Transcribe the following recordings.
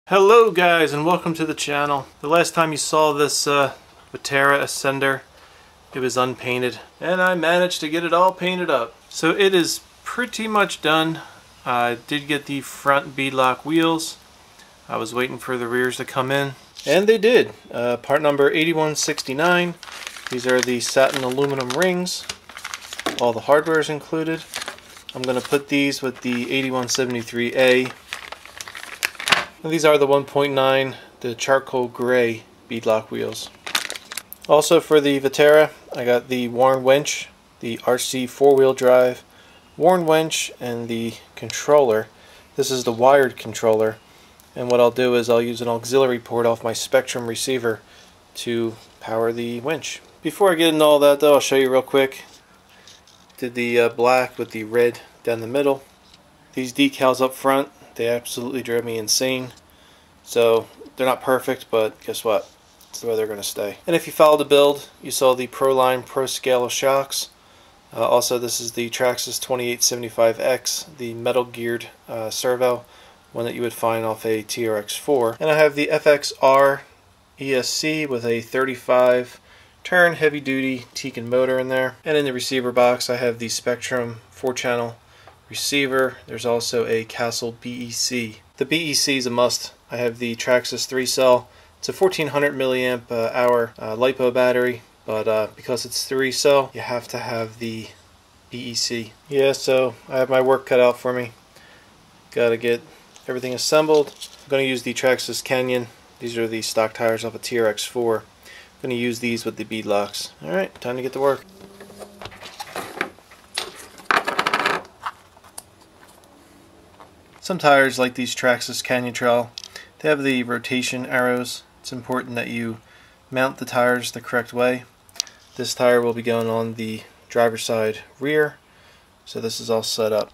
Hello guys, and welcome to the channel. The last time you saw this Vaterra Ascender, it was unpainted, and I managed to get it all painted up. So it is pretty much done. I did get the front beadlock wheels. I was waiting for the rears to come in, and they did. Part number 8169. These are the satin aluminum rings. All the hardware is included. I'm going to put these with the 8173A. And these are the 1.9, the charcoal gray beadlock wheels. Also for the Vaterra, I got the worn winch, the RC4 drive worn winch, and the controller. This is the wired controller, and what I'll do is I'll use an auxiliary port off my Spectrum receiver to power the winch. Before I get into all that though, I'll show you real quick. Did the black with the red down the middle. These decals up front, they absolutely drove me insane. So they're not perfect, but guess what? It's the way they're going to stay. And if you followed the build, you saw the Proline Pro Scale shocks. Also, this is the Traxxas 2875X, the metal geared servo, one that you would find off a TRX4. And I have the FXR ESC with a 35 turn heavy duty Tekin motor in there. And in the receiver box, I have the Spectrum 4-channel receiver. There's also a Castle BEC. The BEC is a must. I have the Traxxas 3-cell. It's a 1400 milliamp hour LiPo battery, but because it's 3-cell, you have to have the BEC. Yeah, so I have my work cut out for me. Got to get everything assembled. I'm going to use the Traxxas Canyon. These are the stock tires off a TRX4. I'm going to use these with the beadlocks. Alright, time to get to work. Some tires, like these Traxxas Canyon Trail, they have the rotation arrows. It's important that you mount the tires the correct way. This tire will be going on the driver's side rear, so this is all set up.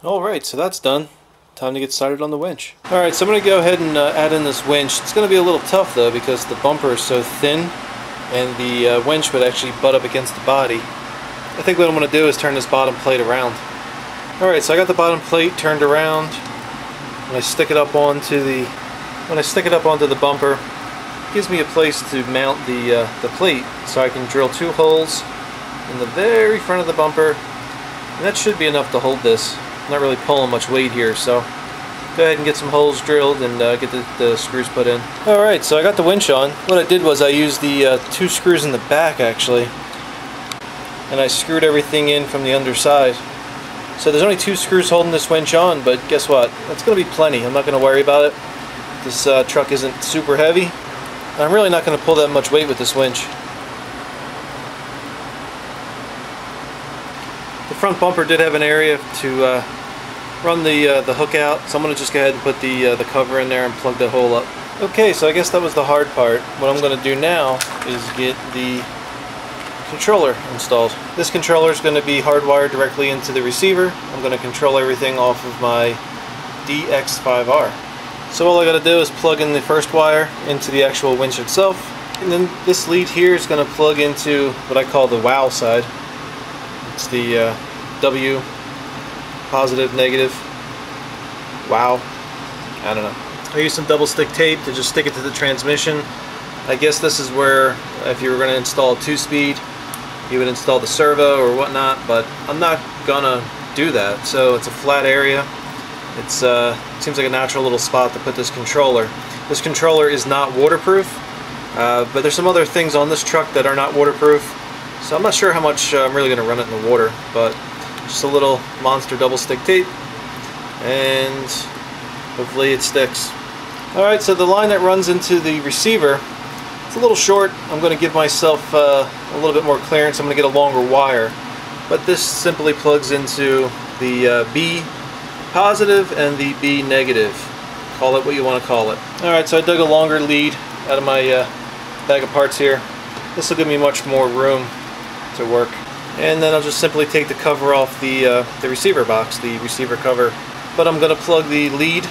Alright, so that's done. Time to get started on the winch. Alright, so I'm going to go ahead and add in this winch. It's going to be a little tough though because the bumper is so thin and the winch would actually butt up against the body. I think what I'm going to do is turn this bottom plate around. Alright, so I got the bottom plate turned around. When I stick it up onto the bumper, it gives me a place to mount the plate, so I can drill 2 holes in the very front of the bumper, and that should be enough to hold this. I'm not really pulling much weight here, so go ahead and get some holes drilled and get the screws put in. Alright, so I got the winch on. What I did was I used the 2 screws in the back actually, and I screwed everything in from the underside. So there's only 2 screws holding this winch on, but guess what? That's going to be plenty. I'm not going to worry about it. This truck isn't super heavy. I'm really not going to pull that much weight with this winch. The front bumper did have an area to run the hook out, so I'm going to just go ahead and put the cover in there and plug the hole up. Okay, so I guess that was the hard part. What I'm going to do now is get the controller installed. This controller is going to be hardwired directly into the receiver. I'm going to control everything off of my DX5R. So all I got to do is plug in the first wire into the actual winch itself, and then this lead here is going to plug into what I call the WOW side. It's the W, positive, negative, wow, I don't know. I used some double stick tape to just stick it to the transmission. I guess this is where, if you were going to install a 2-speed, you would install the servo or whatnot, but I'm not going to do that. So it's a flat area. It seems like a natural little spot to put this controller. This controller is not waterproof, but there's some other things on this truck that are not waterproof. So I'm not sure how much I'm really going to run it in the water, but just a little monster double stick tape, and hopefully it sticks. Alright, so the line that runs into the receiver, it's a little short. I'm going to give myself a little bit more clearance. I'm going to get a longer wire, but this simply plugs into the B positive and the B negative. Call it what you want to call it. Alright, so I dug a longer lead out of my bag of parts here. This will give me much more room to work. And then I'll just simply take the cover off the receiver box, the receiver cover but I'm going to plug the lead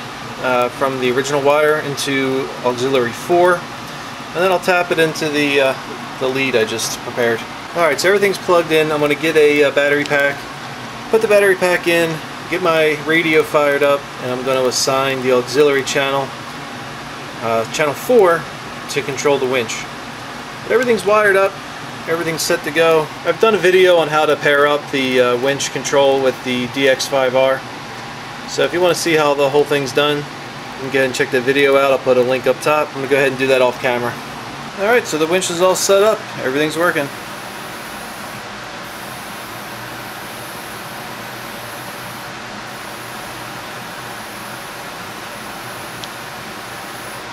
from the original wire into auxiliary 4, and then I'll tap it into the lead I just prepared. Alright, so everything's plugged in. I'm going to get a battery pack, put the battery pack in, get my radio fired up, and I'm going to assign the auxiliary channel, channel 4, to control the winch. But everything's wired up, everything's set to go. I've done a video on how to pair up the winch control with the DX5R. So if you want to see how the whole thing's done, you can go ahead and check that video out. I'll put a link up top. I'm going to go ahead and do that off camera. Alright, so the winch is all set up. Everything's working.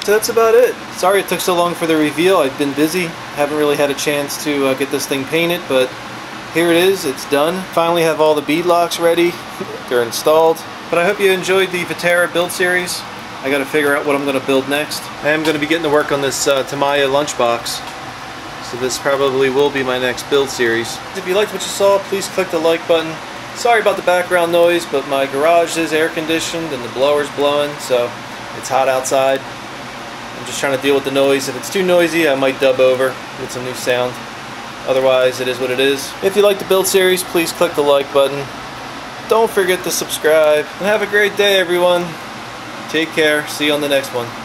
So that's about it. Sorry it took so long for the reveal. I've been busy. Haven't really had a chance to get this thing painted, but here it is. It's done. Finally have all the beadlocks ready. They're installed. But I hope you enjoyed the Vaterra build series. I got to figure out what I'm going to build next. I am going to be getting to work on this Tamiya lunchbox. So this probably will be my next build series. If you liked what you saw, please click the like button. Sorry about the background noise, but my garage is air conditioned and the blower's blowing, so it's hot outside. I'm just trying to deal with the noise. If it's too noisy, I might dub over with some new sound. Otherwise, it is what it is. If you like the build series, please click the like button. Don't forget to subscribe. And have a great day, everyone. Take care. See you on the next one.